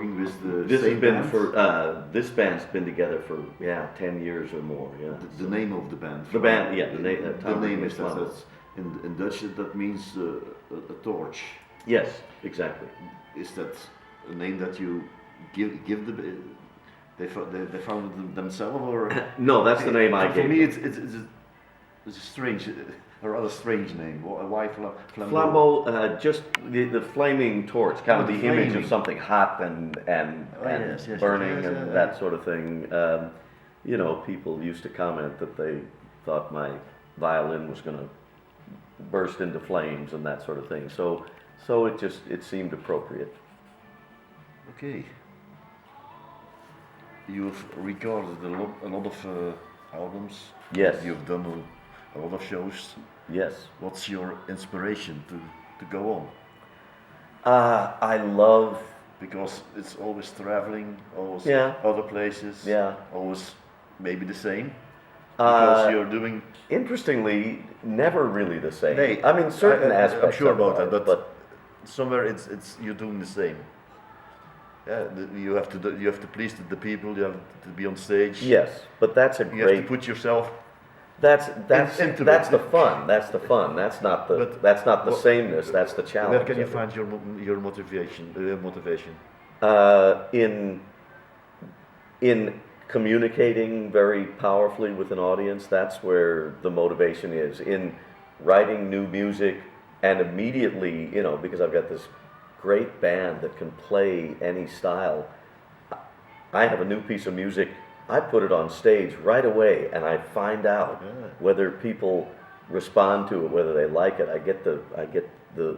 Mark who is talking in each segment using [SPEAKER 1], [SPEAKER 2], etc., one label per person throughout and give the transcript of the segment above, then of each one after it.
[SPEAKER 1] working with the
[SPEAKER 2] This
[SPEAKER 1] same
[SPEAKER 2] has been
[SPEAKER 1] band?
[SPEAKER 2] for this band's been together for 10 years or more. Yeah.
[SPEAKER 1] The name of the band.
[SPEAKER 2] The band, yeah.
[SPEAKER 1] The name is
[SPEAKER 2] Flambeau.
[SPEAKER 1] that's in Dutch. That means a torch.
[SPEAKER 2] Yes, exactly.
[SPEAKER 1] Is that a name that you give the? They found it themselves, or
[SPEAKER 2] No, that's the name I
[SPEAKER 1] for
[SPEAKER 2] gave.
[SPEAKER 1] me, it's a strange, a rather strange name. Why Flambeau?
[SPEAKER 2] Flambeau, just the flaming torch, kind of
[SPEAKER 1] Oh,
[SPEAKER 2] the
[SPEAKER 1] the
[SPEAKER 2] image
[SPEAKER 1] flaming.
[SPEAKER 2] of something hot and
[SPEAKER 1] Yes,
[SPEAKER 2] burning
[SPEAKER 1] yes,
[SPEAKER 2] and that sort of thing. You know, people used to comment that they thought my violin was going to burst into flames and that sort of thing. So it seemed appropriate.
[SPEAKER 1] Okay. You've recorded a lot of albums.
[SPEAKER 2] Yes.
[SPEAKER 1] You've done a lot of shows.
[SPEAKER 2] Yes.
[SPEAKER 1] What's your inspiration to go on?
[SPEAKER 2] I love.
[SPEAKER 1] Because it's always traveling, always
[SPEAKER 2] Yeah.
[SPEAKER 1] other places.
[SPEAKER 2] Yeah.
[SPEAKER 1] Always maybe the same. Because you're doing.
[SPEAKER 2] Interestingly, never really the same.
[SPEAKER 1] Hey,
[SPEAKER 2] I mean, certain aspects.
[SPEAKER 1] I'm sure
[SPEAKER 2] of
[SPEAKER 1] about
[SPEAKER 2] life,
[SPEAKER 1] that, but somewhere it's you're doing the same. Yeah, you have to please the people. You have to be on stage.
[SPEAKER 2] yes, but that's a
[SPEAKER 1] You
[SPEAKER 2] great.
[SPEAKER 1] have to put yourself.
[SPEAKER 2] That's
[SPEAKER 1] into
[SPEAKER 2] that's
[SPEAKER 1] it.
[SPEAKER 2] the fun. That's the fun. That's not the
[SPEAKER 1] But
[SPEAKER 2] sameness. That's the challenge.
[SPEAKER 1] Where can you
[SPEAKER 2] of it.
[SPEAKER 1] find your motivation? Motivation.
[SPEAKER 2] In communicating very powerfully with an audience, that's where the motivation is. In writing new music, and immediately, you know, because I've got this great band that can play any style. I have a new piece of music. I put it on stage right away, and I find out whether people respond to it, whether they like it. I get the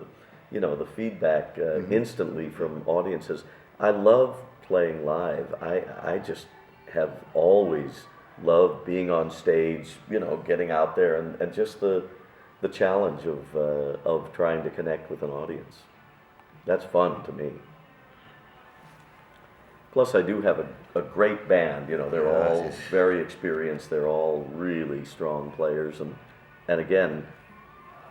[SPEAKER 2] you know, the feedback instantly from audiences. I love playing live. I just have always loved being on stage, you know, getting out there and just the challenge of trying to connect with an audience. That's fun to me. Plus, I do have a great band. You know, they're all very experienced. They're all really strong players, and again,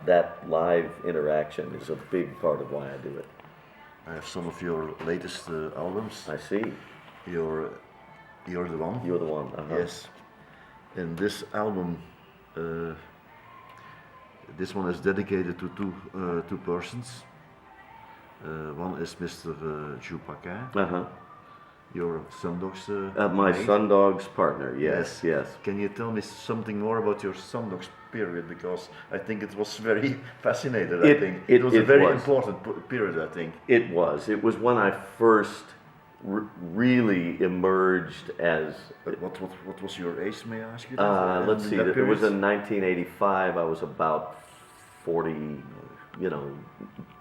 [SPEAKER 2] that live interaction is a big part of why I do it.
[SPEAKER 1] I have some of your latest albums.
[SPEAKER 2] I see.
[SPEAKER 1] You're the one.
[SPEAKER 2] You're the one.
[SPEAKER 1] Yes. And this album, this one is dedicated to two persons. One is Mr. Jupaquin, your Sundog's
[SPEAKER 2] My
[SPEAKER 1] mate.
[SPEAKER 2] Sundog's partner. Yes, yes.
[SPEAKER 1] Can you tell me something more about your Sundog's period? Because I think it was very fascinating. I think it was a very important period. I think
[SPEAKER 2] it was. It was when I first really emerged as.
[SPEAKER 1] What was your age? May I ask you?
[SPEAKER 2] Let's see. It was in 1985. I was about 40. You know,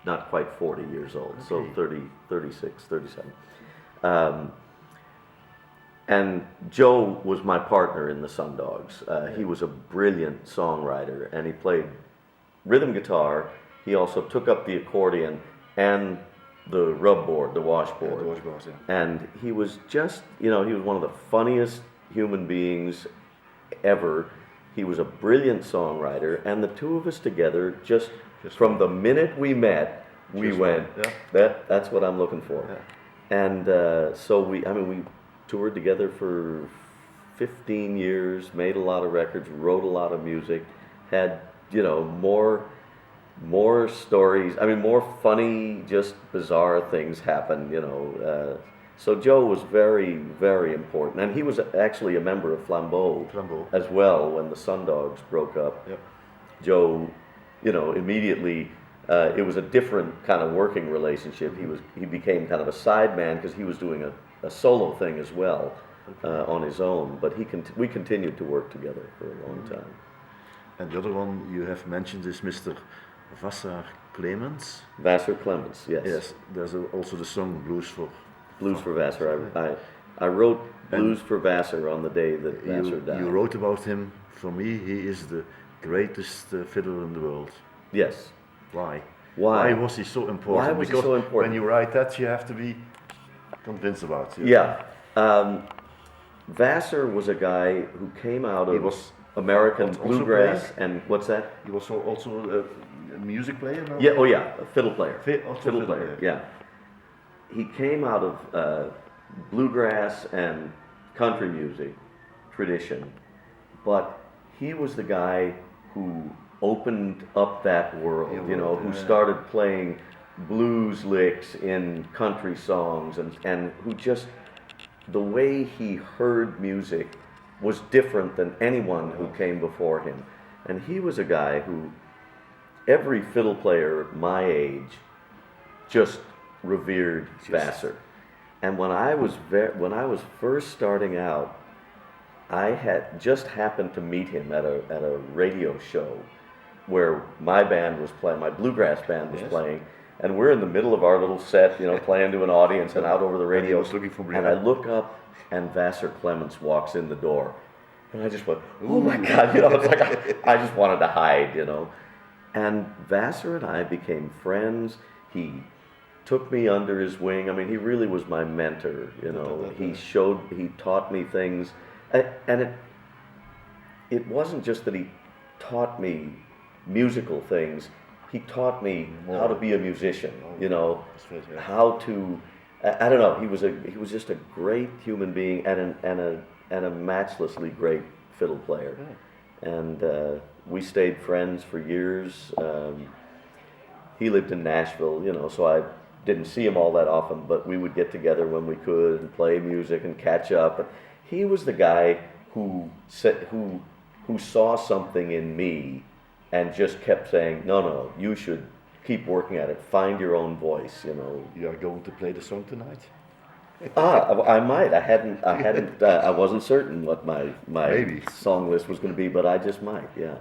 [SPEAKER 2] not quite 40 years old. Okay. So 30, 36, 37. And Joe was my partner in the Sundogs. He was a brilliant songwriter, and he played rhythm guitar. He also took up the accordion and the rub board, the washboard.
[SPEAKER 1] The washboard, yeah.
[SPEAKER 2] And he was just, you know, he was one of the funniest human beings ever. He was a brilliant songwriter, and the two of us together, just from the minute we met, we went, that's what I'm looking for. Yeah. And so we toured together for 15 years, made a lot of records, wrote a lot of music, had, you know, more stories, more funny, just bizarre things happen, you know. So Joe was very, very important. And he was actually a member of Flambeau as well when the Sundogs broke up.
[SPEAKER 1] Yep.
[SPEAKER 2] Joe, you know, immediately, it was a different kind of working relationship. He became kind of a side man because he was doing a solo thing as well on his own. But we continued to work together for a long time.
[SPEAKER 1] And the other one you have mentioned is Mr. Vassar Clemens.
[SPEAKER 2] Vassar Clemens, yes.
[SPEAKER 1] Yes, there's also the song Blues for
[SPEAKER 2] Vassar. I wrote Blues for Vassar on the day that Vassar died.
[SPEAKER 1] You wrote about him. For me, he is the greatest fiddler in the world.
[SPEAKER 2] Yes.
[SPEAKER 1] Why?
[SPEAKER 2] Why
[SPEAKER 1] was he so important?
[SPEAKER 2] Why was he so important?
[SPEAKER 1] When you write that, you have to be convinced about it.
[SPEAKER 2] Yeah. Vassar was a guy who came out of American bluegrass, and what's that?
[SPEAKER 1] He was also a music player? No?
[SPEAKER 2] Yeah, a fiddle player.
[SPEAKER 1] Fiddle player.
[SPEAKER 2] Yeah. he came out of bluegrass and country music tradition, but he was the guy who opened up that world, who started playing blues licks in country songs, and who just, the way he heard music was different than anyone who came before him. And he was a guy who every fiddle player my age just revered Vassar. And when I was first starting out, I had just happened to meet him at a radio show where my band was playing, my bluegrass band was playing, and we're in the middle of our little set, playing to an audience and out over the radio. And I look up, and Vassar Clements walks in the door, and I just went, "Oh my God!" It's like I just wanted to hide, And Vassar and I became friends. He took me under his wing. I mean, he really was my mentor. He taught me things, and it wasn't just that he taught me musical things. He taught me how to be a musician. How to. I don't know. He was just a great human being and a matchlessly great fiddle player. And we stayed friends for years. He lived in Nashville, so I didn't see him all that often, but we would get together when we could and play music and catch up. And he was the guy who saw something in me and just kept saying, no, you should keep working at it. Find your own voice,
[SPEAKER 1] You are going to play the song tonight?
[SPEAKER 2] I might. I wasn't certain what my
[SPEAKER 1] Maybe
[SPEAKER 2] song list was going to be, but I just might, yeah.